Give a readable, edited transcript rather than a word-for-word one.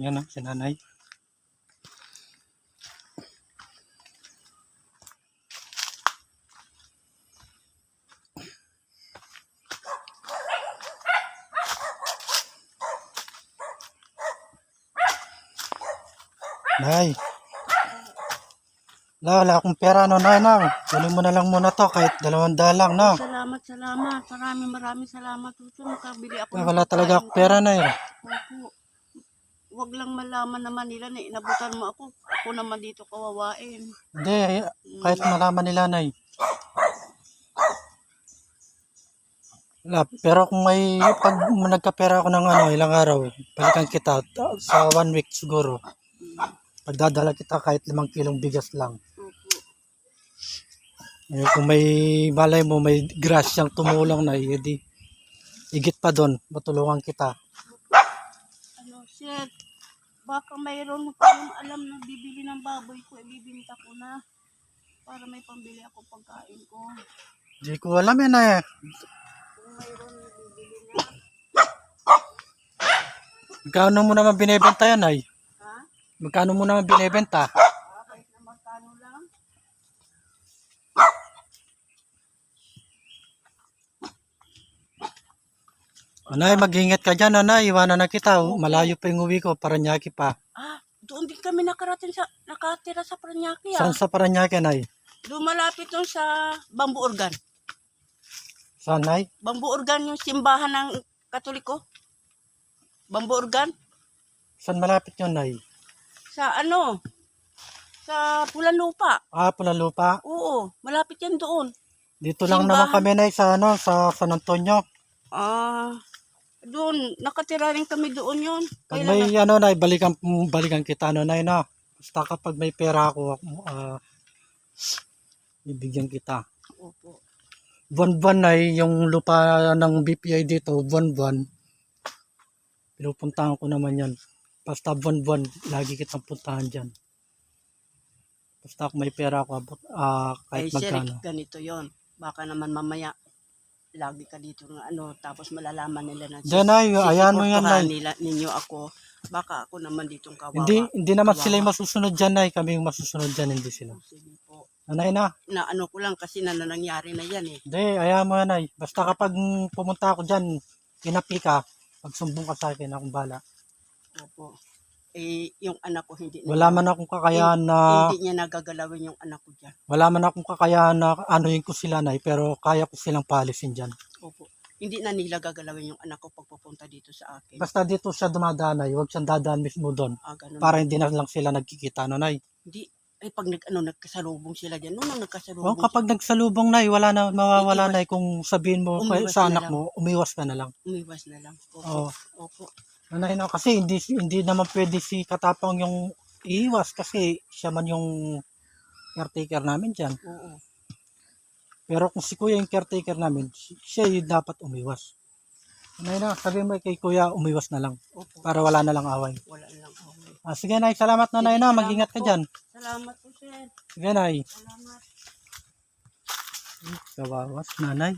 Yan o, si nanay. Nay. Wala akong pera no, nay na. Kunin mo na lang muna to kahit 200 lang no. Salamat. Maraming salamat. Tuto, makabili ako. Wala talaga akong pera na eh. Opo. Wag lang malaman naman nila na inabutan mo ako. Ako naman dito kawawain. Hindi, kahit malaman nila nay. Wala, pero kung pag nagkapera ako ng ilang araw, balikan kita sa 1 week siguro. Pagdadala kita kahit 5 kilong bigas lang. Opo. Eh, kung may malay mo, may grasyang tumulong na, edi higit pa doon, matulungan kita. Sir, baka mayroon kayong alam na bibili ng baboy ko, ibibinta ko na para may pambili ako pagkain ko. Hindi ko alam yan eh. Kung mayroon bibili na. Magkano mo naman binibenta yan ay? Ha? Magkano mo naman binibenta? Kahit na magkano lang. Anay, mag-ingat ka dyan, anay. Iwanan na kita. Malayo pa yung uwi ko, Paranaque pa. Doon din kami nakatira sa Paranaque. Saan sa Paranaque, anay? Doon malapit doon sa Bamboo Organ. Saan, nay? Bamboo Organ yung simbahan ng Katoliko. Bamboo Organ. Saan malapit yun, nay? Sa sa Pulanlupa. Pulanlupa. Oo, malapit yan doon. Dito lang Simbahan. naman kami, nay, sa San Antonio. Doon, nakatira rin kami doon yun. Pag may nay, balikan kita, nay, na. Basta kapag may pera ako, ibigyan kita. Opo. Buwan-buwan, nay, yung lupa ng BPI dito, buwan-buwan, pinupuntahan ko naman yan. Basta buwan-buwan, lagi kitang puntahan dyan. Basta kung may pera ako, kahit magkano. Sir, ganito yon. Baka naman mamaya, lagi ka dito ng tapos malalaman nila na ayan mo yan, nay. Ninyo ako. Baka ako naman ditong kawawa. Hindi naman sila yung masusunod dyan, nay. Kami yung masusunod dyan, hindi sila. Sige po. Nanay na. Na ko lang kasi nangyari na yan eh. Hindi, ayan mo yan, nay. Basta kapag pumunta ako dyan, inapi ka, magsumbong ka sa akin, akong bala. Opo. Yung anak ko hindi Wala man akong kakayahan na... Hindi niya nagagalawin yung anak ko dyan. Wala man akong kakayahan na anuhin ko sila, nay, pero kaya ko silang paalisin dyan. Opo. Hindi na nila gagalawin yung anak ko pag pupunta dito sa akin. Basta dito siya dumadaan, nay. Huwag siyang dadaan mismo doon. Ganun. Para hindi na lang sila nagkikita, no, nay. Hindi. Pag nagkasalubong sila dyan. Nung nagkasalubong. Kapag nagsalubong, nay, wala na, mawawala, nay. Kung sabihin mo sa anak mo, umiwas ka na lang. Umiwas na lang. Opo. Opo. Nanay, no, kasi hindi naman pwede si Katapang yung iiwas kasi siya man yung caretaker namin dyan. Oo. Pero kung si Kuya yung caretaker namin, siya yung dapat umiwas. Nanay, no, sabi mo kay Kuya, umiwas na lang. Opo. Para wala na lang away. Wala na lang away. Sige, nay, salamat, nanay, na. Mag-ingat ka dyan. Salamat po, sir. Sige, nay. Salamat. Kawawas, nanay.